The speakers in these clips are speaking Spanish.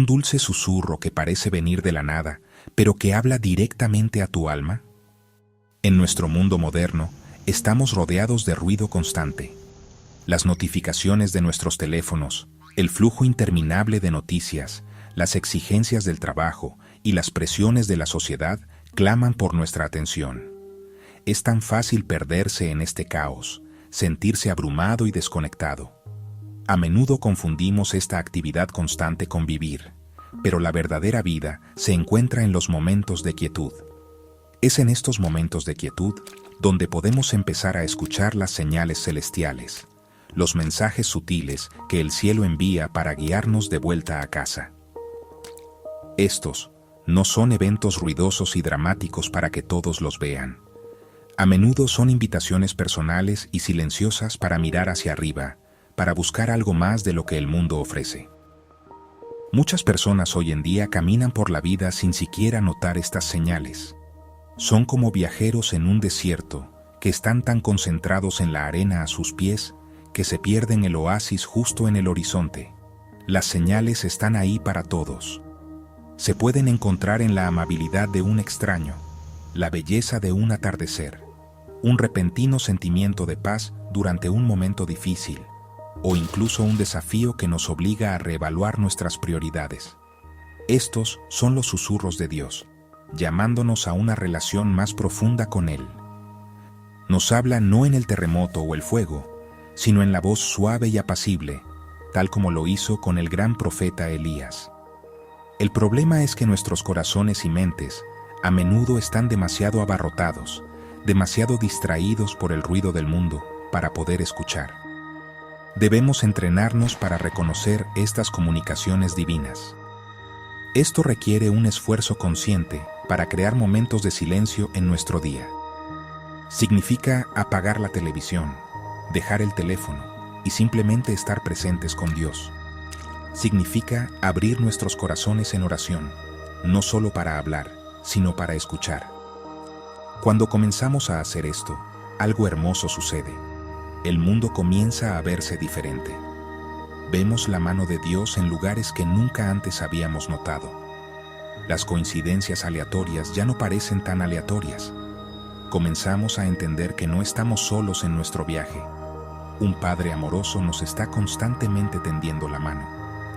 un dulce susurro que parece venir de la nada, pero que habla directamente a tu alma? En nuestro mundo moderno, estamos rodeados de ruido constante. Las notificaciones de nuestros teléfonos, el flujo interminable de noticias, las exigencias del trabajo y las presiones de la sociedad claman por nuestra atención. Es tan fácil perderse en este caos, sentirse abrumado y desconectado. A menudo confundimos esta actividad constante con vivir, pero la verdadera vida se encuentra en los momentos de quietud. Es en estos momentos de quietud donde podemos empezar a escuchar las señales celestiales, los mensajes sutiles que el cielo envía para guiarnos de vuelta a casa. Estos no son eventos ruidosos y dramáticos para que todos los vean. A menudo son invitaciones personales y silenciosas para mirar hacia arriba, para buscar algo más de lo que el mundo ofrece. Muchas personas hoy en día caminan por la vida sin siquiera notar estas señales. Son como viajeros en un desierto que están tan concentrados en la arena a sus pies que se pierden el oasis justo en el horizonte. Las señales están ahí para todos. Se pueden encontrar en la amabilidad de un extraño, la belleza de un atardecer, un repentino sentimiento de paz durante un momento difícil, o incluso un desafío que nos obliga a reevaluar nuestras prioridades. Estos son los susurros de Dios, llamándonos a una relación más profunda con Él. Nos habla no en el terremoto o el fuego, sino en la voz suave y apacible, tal como lo hizo con el gran profeta Elías. El problema es que nuestros corazones y mentes a menudo están demasiado abarrotados, demasiado distraídos por el ruido del mundo para poder escuchar. Debemos entrenarnos para reconocer estas comunicaciones divinas. Esto requiere un esfuerzo consciente para crear momentos de silencio en nuestro día. Significa apagar la televisión, dejar el teléfono y simplemente estar presentes con Dios. Significa abrir nuestros corazones en oración, no solo para hablar, sino para escuchar. Cuando comenzamos a hacer esto, algo hermoso sucede. El mundo comienza a verse diferente. Vemos la mano de Dios en lugares que nunca antes habíamos notado. Las coincidencias aleatorias ya no parecen tan aleatorias. Comenzamos a entender que no estamos solos en nuestro viaje. Un Padre amoroso nos está constantemente tendiendo la mano,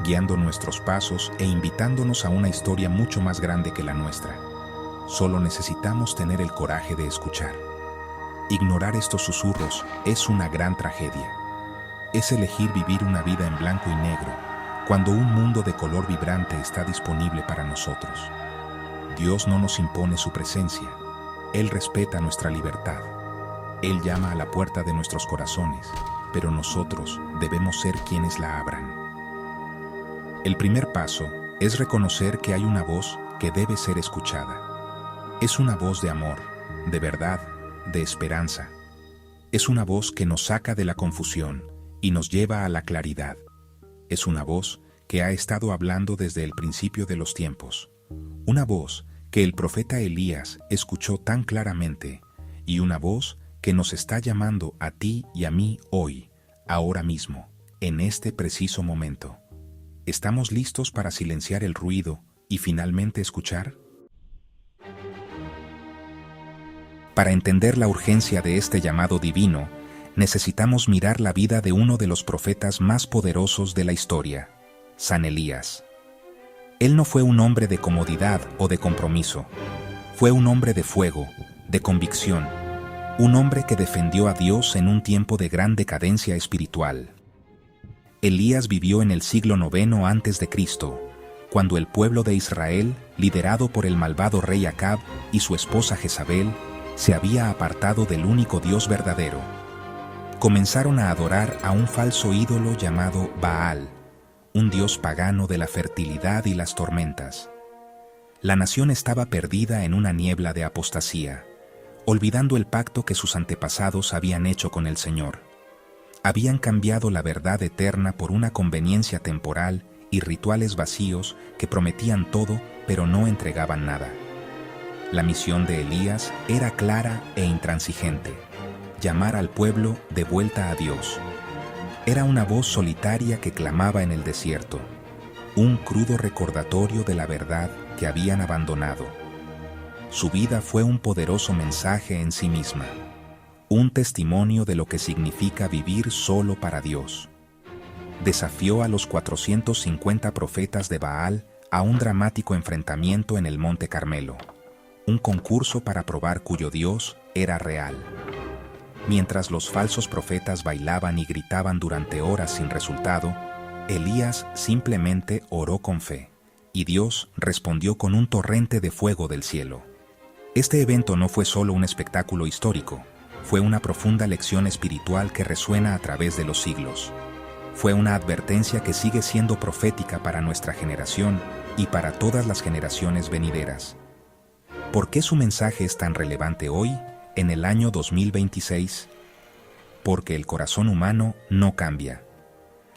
guiando nuestros pasos e invitándonos a una historia mucho más grande que la nuestra. Solo necesitamos tener el coraje de escuchar. Ignorar estos susurros es una gran tragedia. Es elegir vivir una vida en blanco y negro, cuando un mundo de color vibrante está disponible para nosotros. Dios no nos impone su presencia. Él respeta nuestra libertad. Él llama a la puerta de nuestros corazones, pero nosotros debemos ser quienes la abran. El primer paso es reconocer que hay una voz que debe ser escuchada. Es una voz de amor, de verdad, de esperanza. Es una voz que nos saca de la confusión y nos lleva a la claridad. Es una voz que ha estado hablando desde el principio de los tiempos. Una voz que el profeta Elías escuchó tan claramente y una voz que nos está llamando a ti y a mí hoy, ahora mismo, en este preciso momento. ¿Estamos listos para silenciar el ruido y finalmente escuchar? Para entender la urgencia de este llamado divino, necesitamos mirar la vida de uno de los profetas más poderosos de la historia, San Elías. Él no fue un hombre de comodidad o de compromiso. Fue un hombre de fuego, de convicción, un hombre que defendió a Dios en un tiempo de gran decadencia espiritual. Elías vivió en el siglo IX a.C., cuando el pueblo de Israel, liderado por el malvado rey Acab y su esposa Jezabel, se había apartado del único Dios verdadero. Comenzaron a adorar a un falso ídolo llamado Baal, un dios pagano de la fertilidad y las tormentas. La nación estaba perdida en una niebla de apostasía, olvidando el pacto que sus antepasados habían hecho con el Señor. Habían cambiado la verdad eterna por una conveniencia temporal y rituales vacíos que prometían todo pero no entregaban nada. La misión de Elías era clara e intransigente: llamar al pueblo de vuelta a Dios. Era una voz solitaria que clamaba en el desierto: un crudo recordatorio de la verdad que habían abandonado. Su vida fue un poderoso mensaje en sí misma, un testimonio de lo que significa vivir solo para Dios. Desafió a los 450 profetas de Baal a un dramático enfrentamiento en el Monte Carmelo, un concurso para probar cuyo Dios era real. Mientras los falsos profetas bailaban y gritaban durante horas sin resultado, Elías simplemente oró con fe, y Dios respondió con un torrente de fuego del cielo. Este evento no fue solo un espectáculo histórico, fue una profunda lección espiritual que resuena a través de los siglos. Fue una advertencia que sigue siendo profética para nuestra generación y para todas las generaciones venideras. ¿Por qué su mensaje es tan relevante hoy, en el año 2026? Porque el corazón humano no cambia.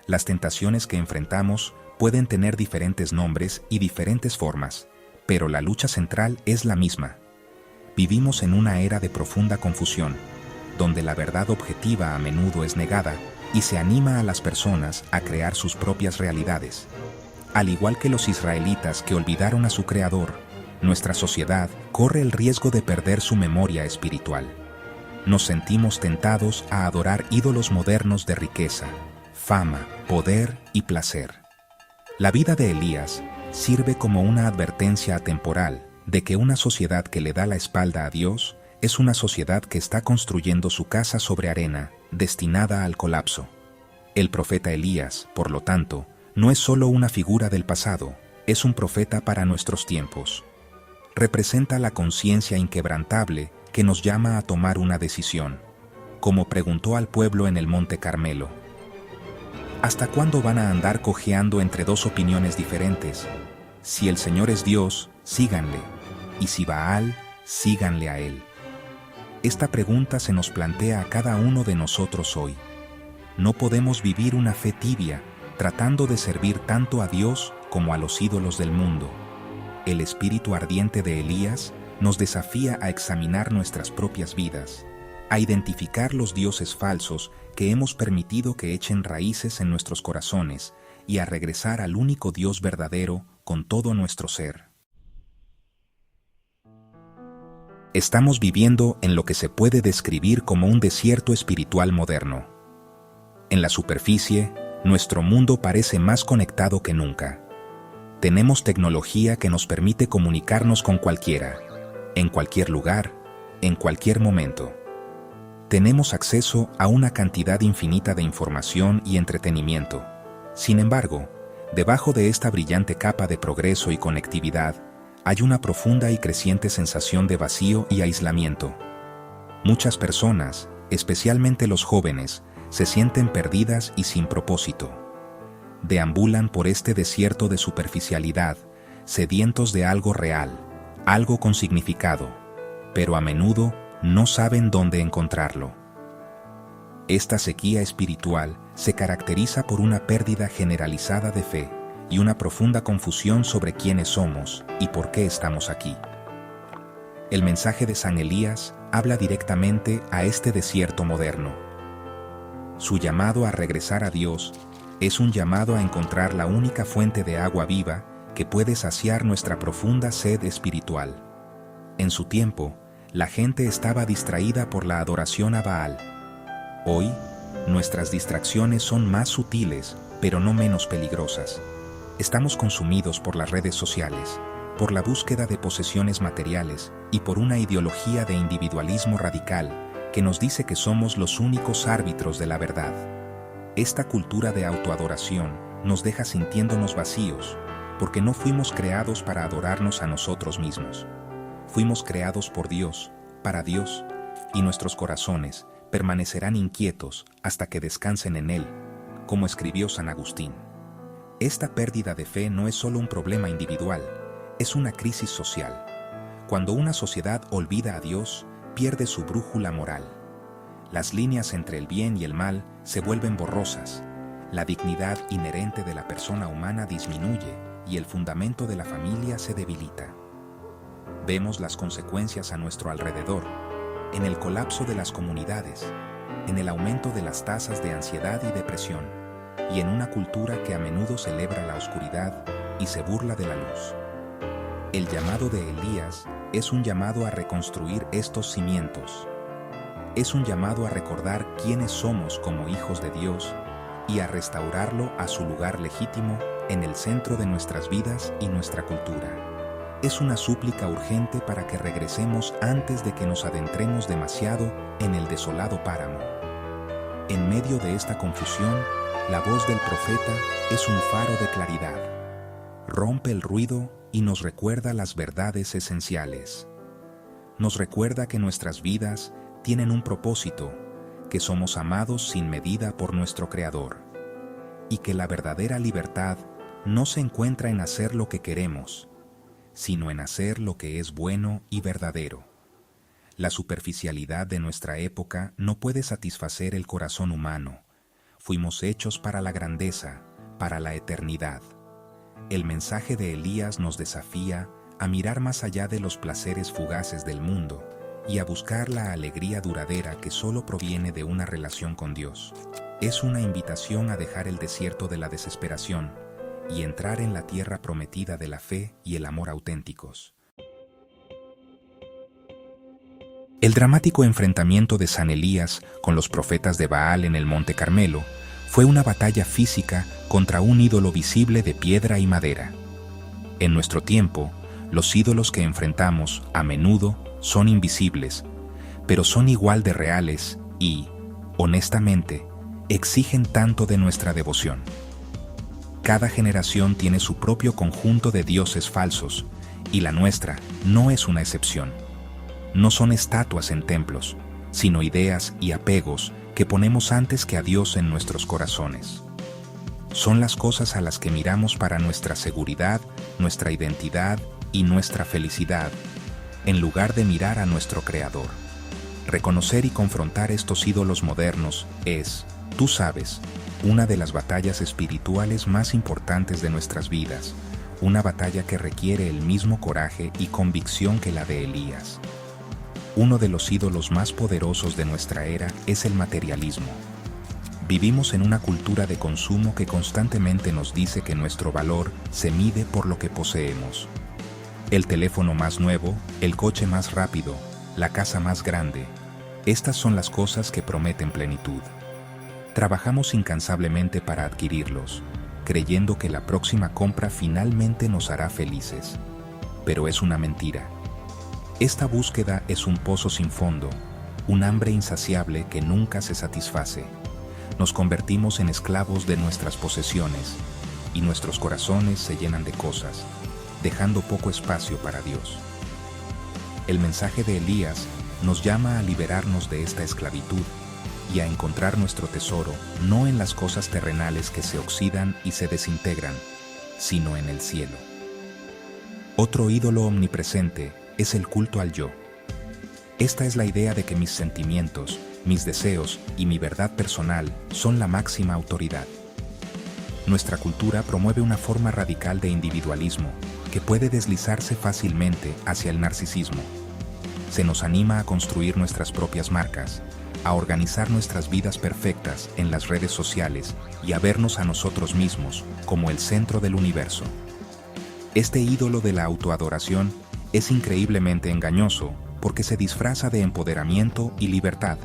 Las tentaciones que enfrentamos pueden tener diferentes nombres y diferentes formas, pero la lucha central es la misma. Vivimos en una era de profunda confusión, donde la verdad objetiva a menudo es negada y se anima a las personas a crear sus propias realidades. Al igual que los israelitas que olvidaron a su Creador, nuestra sociedad corre el riesgo de perder su memoria espiritual. Nos sentimos tentados a adorar ídolos modernos de riqueza, fama, poder y placer. La vida de Elías sirve como una advertencia atemporal de que una sociedad que le da la espalda a Dios es una sociedad que está construyendo su casa sobre arena, destinada al colapso. El profeta Elías, por lo tanto, no es solo una figura del pasado, es un profeta para nuestros tiempos. Representa la conciencia inquebrantable que nos llama a tomar una decisión, como preguntó al pueblo en el Monte Carmelo. ¿Hasta cuándo van a andar cojeando entre dos opiniones diferentes? Si el Señor es Dios, síganle, y si Baal, síganle a él. Esta pregunta se nos plantea a cada uno de nosotros hoy. No podemos vivir una fe tibia, tratando de servir tanto a Dios como a los ídolos del mundo. El espíritu ardiente de Elías nos desafía a examinar nuestras propias vidas, a identificar los dioses falsos que hemos permitido que echen raíces en nuestros corazones y a regresar al único Dios verdadero con todo nuestro ser. Estamos viviendo en lo que se puede describir como un desierto espiritual moderno. En la superficie, nuestro mundo parece más conectado que nunca. Tenemos tecnología que nos permite comunicarnos con cualquiera, en cualquier lugar, en cualquier momento. Tenemos acceso a una cantidad infinita de información y entretenimiento. Sin embargo, debajo de esta brillante capa de progreso y conectividad, hay una profunda y creciente sensación de vacío y aislamiento. Muchas personas, especialmente los jóvenes, se sienten perdidas y sin propósito. Deambulan por este desierto de superficialidad, sedientos de algo real, algo con significado, pero a menudo no saben dónde encontrarlo. Esta sequía espiritual se caracteriza por una pérdida generalizada de fe y una profunda confusión sobre quiénes somos y por qué estamos aquí. El mensaje de San Elías habla directamente a este desierto moderno. Su llamado a regresar a Dios es un llamado a encontrar la única fuente de agua viva que puede saciar nuestra profunda sed espiritual. En su tiempo, la gente estaba distraída por la adoración a Baal. Hoy, nuestras distracciones son más sutiles, pero no menos peligrosas. Estamos consumidos por las redes sociales, por la búsqueda de posesiones materiales y por una ideología de individualismo radical que nos dice que somos los únicos árbitros de la verdad. Esta cultura de autoadoración nos deja sintiéndonos vacíos, porque no fuimos creados para adorarnos a nosotros mismos. Fuimos creados por Dios, para Dios, y nuestros corazones permanecerán inquietos hasta que descansen en Él, como escribió San Agustín. Esta pérdida de fe no es solo un problema individual, es una crisis social. Cuando una sociedad olvida a Dios, pierde su brújula moral. Las líneas entre el bien y el mal se vuelven borrosas, la dignidad inherente de la persona humana disminuye y el fundamento de la familia se debilita. Vemos las consecuencias a nuestro alrededor, en el colapso de las comunidades, en el aumento de las tasas de ansiedad y depresión, y en una cultura que a menudo celebra la oscuridad y se burla de la luz. El llamado de Elías es un llamado a reconstruir estos cimientos. Es un llamado a recordar quiénes somos como hijos de Dios y a restaurarlo a su lugar legítimo en el centro de nuestras vidas y nuestra cultura. Es una súplica urgente para que regresemos antes de que nos adentremos demasiado en el desolado páramo. En medio de esta confusión, la voz del profeta es un faro de claridad. Rompe el ruido y nos recuerda las verdades esenciales. Nos recuerda que nuestras vidas tienen un propósito, que somos amados sin medida por nuestro Creador, y que la verdadera libertad no se encuentra en hacer lo que queremos, sino en hacer lo que es bueno y verdadero. La superficialidad de nuestra época no puede satisfacer el corazón humano. Fuimos hechos para la grandeza, para la eternidad. El mensaje de Elías nos desafía a mirar más allá de los placeres fugaces del mundo y a buscar la alegría duradera que solo proviene de una relación con Dios. Es una invitación a dejar el desierto de la desesperación y entrar en la tierra prometida de la fe y el amor auténticos. El dramático enfrentamiento de San Elías con los profetas de Baal en el Monte Carmelo fue una batalla física contra un ídolo visible de piedra y madera. En nuestro tiempo, los ídolos que enfrentamos a menudo son invisibles, pero son igual de reales y, honestamente, exigen tanto de nuestra devoción. Cada generación tiene su propio conjunto de dioses falsos, y la nuestra no es una excepción. No son estatuas en templos, sino ideas y apegos que ponemos antes que a Dios en nuestros corazones. Son las cosas a las que miramos para nuestra seguridad, nuestra identidad y nuestra felicidad, en lugar de mirar a nuestro Creador. Reconocer y confrontar estos ídolos modernos es, tú sabes, una de las batallas espirituales más importantes de nuestras vidas, una batalla que requiere el mismo coraje y convicción que la de Elías. Uno de los ídolos más poderosos de nuestra era es el materialismo. Vivimos en una cultura de consumo que constantemente nos dice que nuestro valor se mide por lo que poseemos. El teléfono más nuevo, el coche más rápido, la casa más grande. Estas son las cosas que prometen plenitud. Trabajamos incansablemente para adquirirlos, creyendo que la próxima compra finalmente nos hará felices. Pero es una mentira. Esta búsqueda es un pozo sin fondo, un hambre insaciable que nunca se satisface. Nos convertimos en esclavos de nuestras posesiones y nuestros corazones se llenan de cosas, dejando poco espacio para Dios. El mensaje de Elías nos llama a liberarnos de esta esclavitud y a encontrar nuestro tesoro no en las cosas terrenales que se oxidan y se desintegran, sino en el cielo. Otro ídolo omnipresente es el culto al yo. Esta es la idea de que mis sentimientos, mis deseos y mi verdad personal son la máxima autoridad. Nuestra cultura promueve una forma radical de individualismo que puede deslizarse fácilmente hacia el narcisismo. Se nos anima a construir nuestras propias marcas, a organizar nuestras vidas perfectas en las redes sociales y a vernos a nosotros mismos como el centro del universo. Este ídolo de la autoadoración es increíblemente engañoso porque se disfraza de empoderamiento y libertad,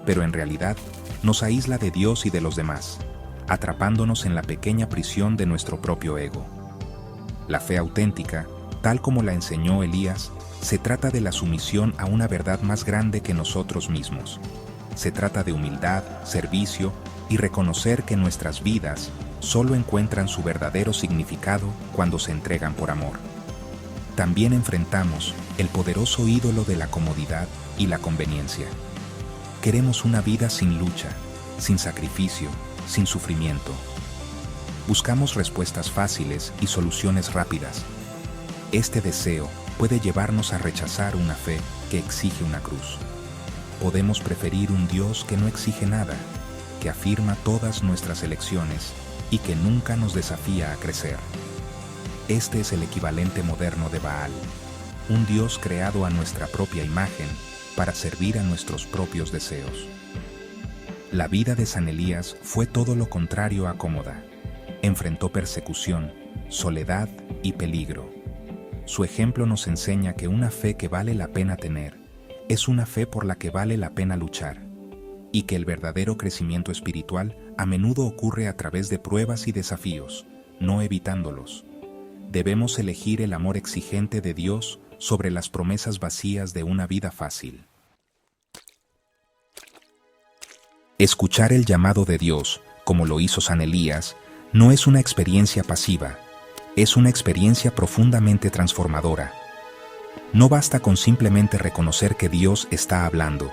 pero en realidad nos aísla de Dios y de los demás, atrapándonos en la pequeña prisión de nuestro propio ego. La fe auténtica, tal como la enseñó Elías, se trata de la sumisión a una verdad más grande que nosotros mismos. Se trata de humildad, servicio y reconocer que nuestras vidas solo encuentran su verdadero significado cuando se entregan por amor. También enfrentamos el poderoso ídolo de la comodidad y la conveniencia. Queremos una vida sin lucha, sin sacrificio, sin sufrimiento. Buscamos respuestas fáciles y soluciones rápidas. Este deseo puede llevarnos a rechazar una fe que exige una cruz. Podemos preferir un Dios que no exige nada, que afirma todas nuestras elecciones y que nunca nos desafía a crecer. Este es el equivalente moderno de Baal, un Dios creado a nuestra propia imagen para servir a nuestros propios deseos. La vida de San Elías fue todo lo contrario a cómoda. Enfrentó persecución, soledad y peligro. Su ejemplo nos enseña que una fe que vale la pena tener es una fe por la que vale la pena luchar, y que el verdadero crecimiento espiritual a menudo ocurre a través de pruebas y desafíos, no evitándolos. Debemos elegir el amor exigente de Dios sobre las promesas vacías de una vida fácil. Escuchar el llamado de Dios, como lo hizo San Elías, no es una experiencia pasiva, es una experiencia profundamente transformadora. No basta con simplemente reconocer que Dios está hablando.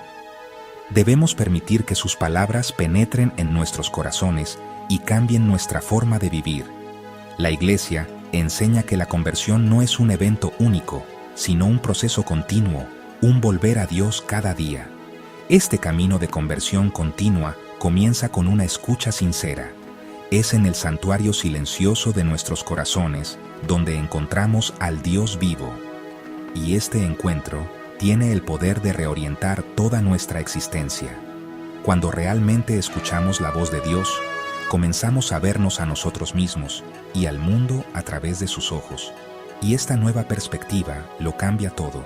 Debemos permitir que sus palabras penetren en nuestros corazones y cambien nuestra forma de vivir. La Iglesia enseña que la conversión no es un evento único, sino un proceso continuo, un volver a Dios cada día. Este camino de conversión continua comienza con una escucha sincera. Es en el santuario silencioso de nuestros corazones donde encontramos al Dios vivo. Y este encuentro tiene el poder de reorientar toda nuestra existencia. Cuando realmente escuchamos la voz de Dios, comenzamos a vernos a nosotros mismos y al mundo a través de sus ojos. Y esta nueva perspectiva lo cambia todo.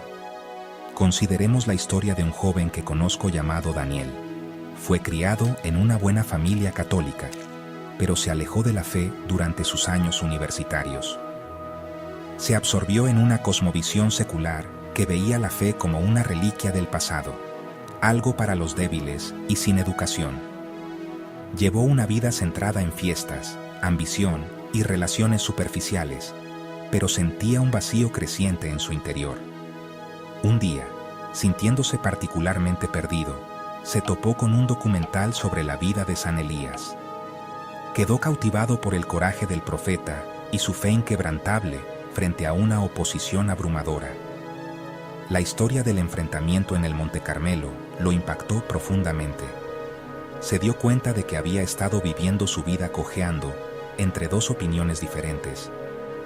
Consideremos la historia de un joven que conozco llamado Daniel. Fue criado en una buena familia católica, pero se alejó de la fe durante sus años universitarios. Se absorbió en una cosmovisión secular que veía la fe como una reliquia del pasado, algo para los débiles y sin educación. Llevó una vida centrada en fiestas, ambición y relaciones superficiales, pero sentía un vacío creciente en su interior. Un día, sintiéndose particularmente perdido, se topó con un documental sobre la vida de San Elías. Quedó cautivado por el coraje del profeta y su fe inquebrantable frente a una oposición abrumadora. La historia del enfrentamiento en el Monte Carmelo lo impactó profundamente. Se dio cuenta de que había estado viviendo su vida cojeando entre dos opiniones diferentes,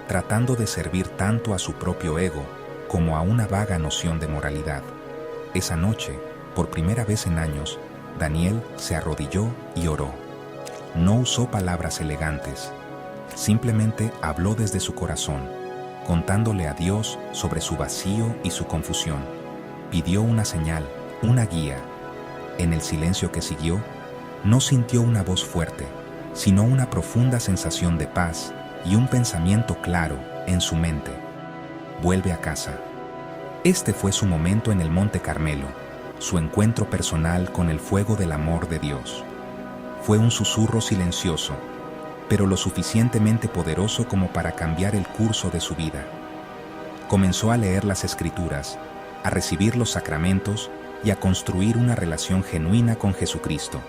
tratando de servir tanto a su propio ego como a una vaga noción de moralidad. Esa noche, por primera vez en años, Daniel se arrodilló y oró. No usó palabras elegantes, simplemente habló desde su corazón, contándole a Dios sobre su vacío y su confusión. Pidió una señal, una guía. En el silencio que siguió, no sintió una voz fuerte, sino una profunda sensación de paz y un pensamiento claro en su mente. Vuelve a casa. Este fue su momento en el Monte Carmelo, su encuentro personal con el fuego del amor de Dios. Fue un susurro silencioso, pero lo suficientemente poderoso como para cambiar el curso de su vida. Comenzó a leer las Escrituras, a recibir los sacramentos y a construir una relación genuina con Jesucristo.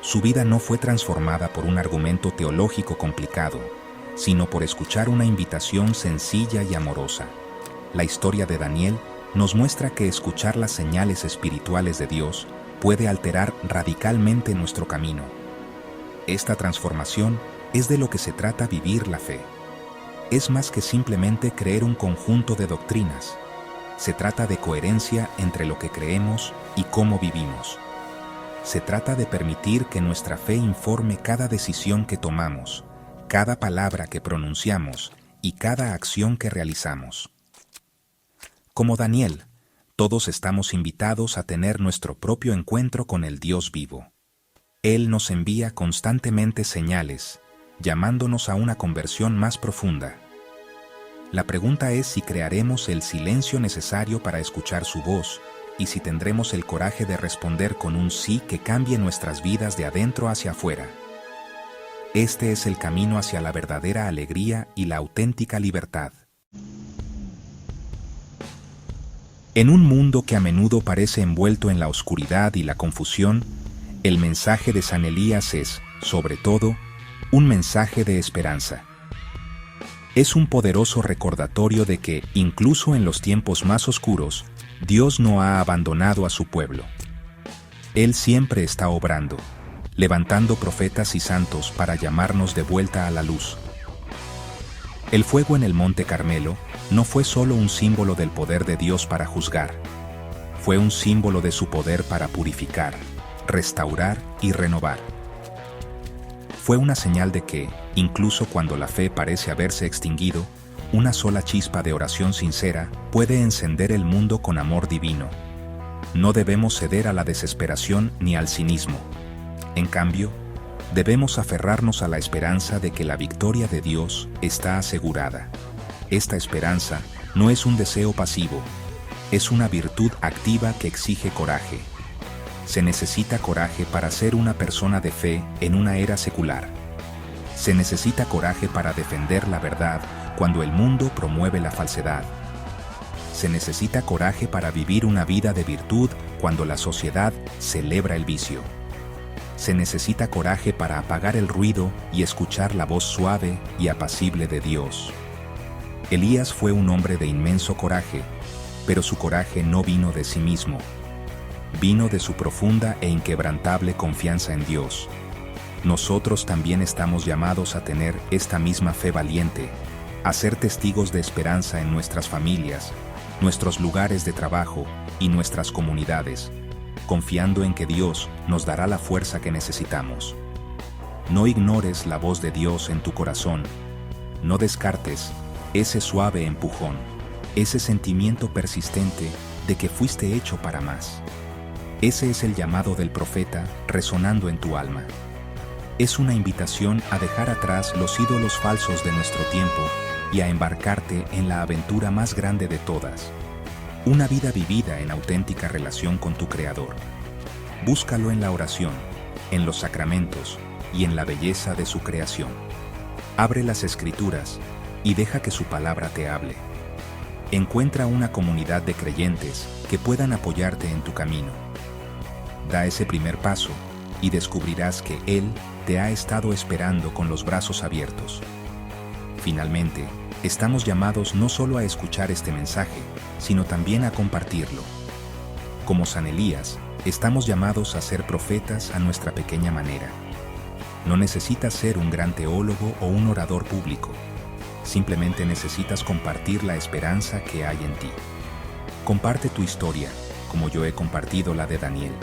Su vida no fue transformada por un argumento teológico complicado, sino por escuchar una invitación sencilla y amorosa. La historia de Daniel nos muestra que escuchar las señales espirituales de Dios puede alterar radicalmente nuestro camino. Esta transformación es de lo que se trata vivir la fe. Es más que simplemente creer un conjunto de doctrinas. Se trata de coherencia entre lo que creemos y cómo vivimos. Se trata de permitir que nuestra fe informe cada decisión que tomamos, cada palabra que pronunciamos y cada acción que realizamos. Como Daniel, todos estamos invitados a tener nuestro propio encuentro con el Dios vivo. Él nos envía constantemente señales, llamándonos a una conversión más profunda. La pregunta es si crearemos el silencio necesario para escuchar su voz y si tendremos el coraje de responder con un sí que cambie nuestras vidas de adentro hacia afuera. Este es el camino hacia la verdadera alegría y la auténtica libertad. En un mundo que a menudo parece envuelto en la oscuridad y la confusión, el mensaje de San Elías es, sobre todo, un mensaje de esperanza. Es un poderoso recordatorio de que, incluso en los tiempos más oscuros, Dios no ha abandonado a su pueblo. Él siempre está obrando, levantando profetas y santos para llamarnos de vuelta a la luz. El fuego en el Monte Carmelo no fue solo un símbolo del poder de Dios para juzgar, fue un símbolo de su poder para purificar, restaurar y renovar. Fue una señal de que, incluso cuando la fe parece haberse extinguido, una sola chispa de oración sincera puede encender el mundo con amor divino. No debemos ceder a la desesperación ni al cinismo. En cambio, debemos aferrarnos a la esperanza de que la victoria de Dios está asegurada. Esta esperanza no es un deseo pasivo, es una virtud activa que exige coraje. Se necesita coraje para ser una persona de fe en una era secular. Se necesita coraje para defender la verdad cuando el mundo promueve la falsedad. Se necesita coraje para vivir una vida de virtud cuando la sociedad celebra el vicio. Se necesita coraje para apagar el ruido y escuchar la voz suave y apacible de Dios. Elías fue un hombre de inmenso coraje, pero su coraje no vino de sí mismo. Vino de su profunda e inquebrantable confianza en Dios. Nosotros también estamos llamados a tener esta misma fe valiente, a ser testigos de esperanza en nuestras familias, nuestros lugares de trabajo y nuestras comunidades, confiando en que Dios nos dará la fuerza que necesitamos. No ignores la voz de Dios en tu corazón. No descartes ese suave empujón, ese sentimiento persistente de que fuiste hecho para más. Ese es el llamado del profeta resonando en tu alma. Es una invitación a dejar atrás los ídolos falsos de nuestro tiempo y a embarcarte en la aventura más grande de todas. Una vida vivida en auténtica relación con tu Creador. Búscalo en la oración, en los sacramentos y en la belleza de su creación. Abre las Escrituras y deja que su palabra te hable. Encuentra una comunidad de creyentes que puedan apoyarte en tu camino. Da ese primer paso y descubrirás que Él te ha estado esperando con los brazos abiertos. Finalmente, estamos llamados no solo a escuchar este mensaje, sino también a compartirlo. Como San Elías, estamos llamados a ser profetas a nuestra pequeña manera. No necesitas ser un gran teólogo o un orador público. Simplemente necesitas compartir la esperanza que hay en ti. Comparte tu historia, como yo he compartido la de Daniel.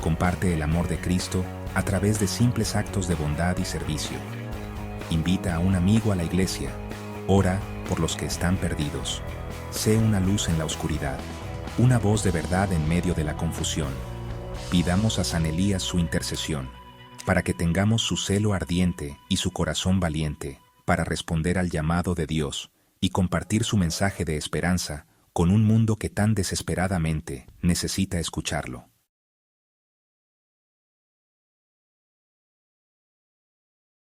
Comparte el amor de Cristo a través de simples actos de bondad y servicio. Invita a un amigo a la iglesia. Ora por los que están perdidos. Sé una luz en la oscuridad, una voz de verdad en medio de la confusión. Pidamos a San Elías su intercesión, para que tengamos su celo ardiente y su corazón valiente, para responder al llamado de Dios y compartir su mensaje de esperanza con un mundo que tan desesperadamente necesita escucharlo.